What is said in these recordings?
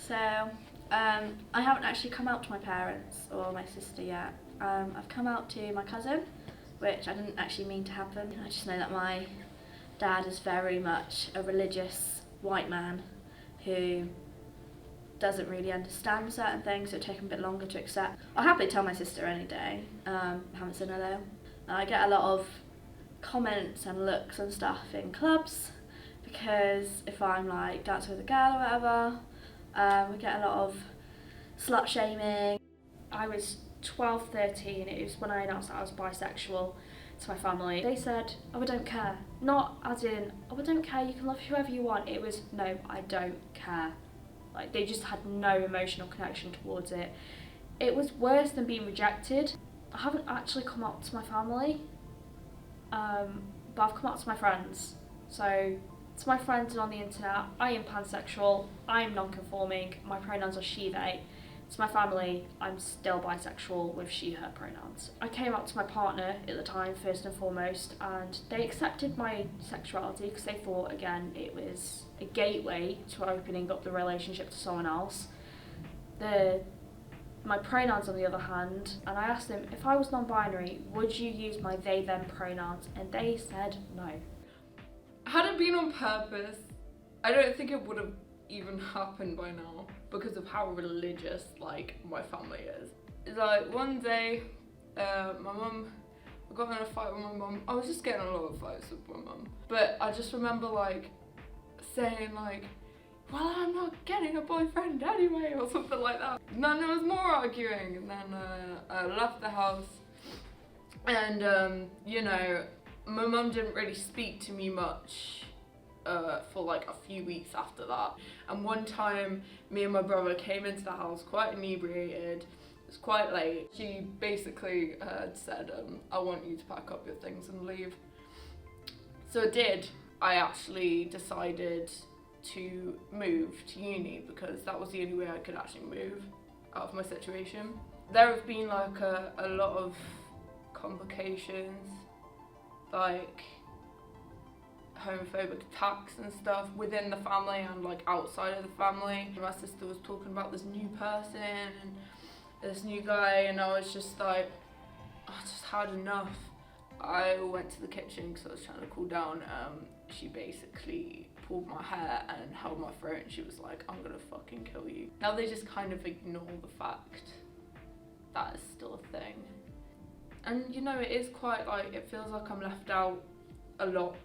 So, I haven't actually come out to my parents or my sister yet. I've come out to my cousin, which I didn't actually mean to happen. I just know that my dad is very much a religious white man who doesn't really understand certain things, so it take him a bit longer to accept. I'll happily tell my sister any day. Haven't seen her though. I get a lot of comments and looks and stuff in clubs because if I'm like dancing with a girl or whatever, we get a lot of slut shaming. I was 12, 13, it was when I announced that I was bisexual to my family. They said, oh, I don't care. Not as in, oh, I don't care, you can love whoever you want. It was, no, I don't care. Like, they just had no emotional connection towards it. It was worse than being rejected. I haven't actually come out to my family, but I've come out to my friends. So, to my friends and on the internet, I am pansexual, I am non-conforming, my pronouns are she, they. To my family, I'm still bisexual with she, her pronouns. I came out to my partner at the time, first and foremost, and they accepted my sexuality because they thought, again, it was a gateway to opening up the relationship to someone else. My pronouns, on the other hand, and I asked them, if I was non-binary, would you use my they, them pronouns? And they said no. Had it been on purpose, I don't think it would have even happened by now because of how religious like my family is. It's like one day I got in a fight with my mum. I was just getting a lot of fights with my mum, but I just remember like saying like, well, I'm not getting a boyfriend anyway, or something like that. And then there was more arguing, and then I left the house, and you know, my mum didn't really speak to me much for like a few weeks after that. And one time me and my brother came into the house quite inebriated. It was quite late. She basically said, I want you to pack up your things and leave. So I did. I actually decided to move to uni because that was the only way I could actually move out of my situation. There have been like a lot of complications, like homophobic attacks and stuff within the family and like outside of the family. My sister was talking about this new person and this new guy, and I was just like, I just had enough. I went to the kitchen because I was trying to cool down. She basically pulled my hair and held my throat and she was like, I'm gonna fucking kill you. Now they just kind of ignore the fact that is still a thing. And you know, it is quite like, it feels like I'm left out a lot.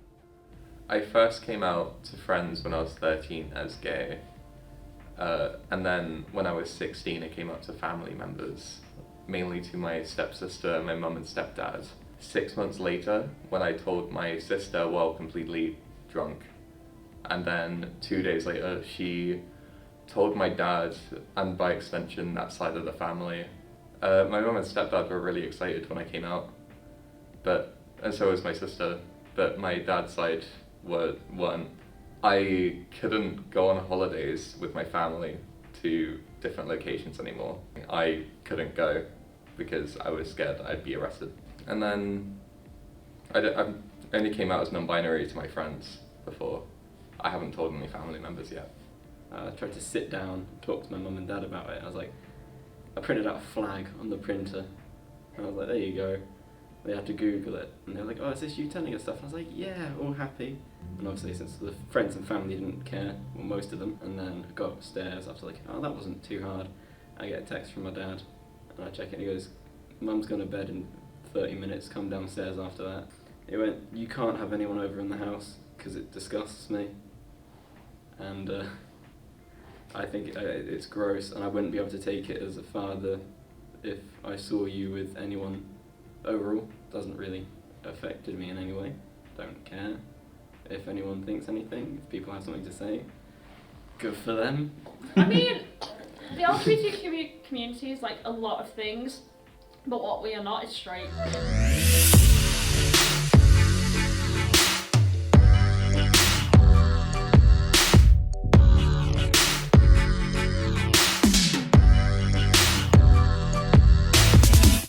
I first came out to friends when I was 13 as gay, and then when I was 16 I came out to family members, mainly to my stepsister, my mum and stepdad. 6 months later, when I told my sister while completely drunk, and then 2 days later she told my dad, and by extension that side of the family. My mum and stepdad were really excited when I came out, and so was my sister, but my dad's side weren't. I couldn't go on holidays with my family to different locations anymore. I couldn't go because I was scared I'd be arrested. And then I only came out as non-binary to my friends before. I haven't told any family members yet. I tried to sit down, talk to my mum and dad about it. I printed out a flag on the printer, and I was like, there you go. They had to Google it, and they were like, oh, is this you telling us stuff? And I was like, yeah, all happy. And obviously, since the friends and family didn't care, well, most of them, and then I got upstairs, I was like, oh, that wasn't too hard. I get a text from my dad, and I check it, and he goes, Mum's gone to bed in 30 minutes, come downstairs after that. He went, you can't have anyone over in the house, because it disgusts me. And I think it's gross, and I wouldn't be able to take it as a father if I saw you with anyone. Overall, doesn't really affected me in any way. Don't care if anyone thinks anything. If people have something to say, good for them. I mean, the LGBT community is like a lot of things, but what we are not is straight.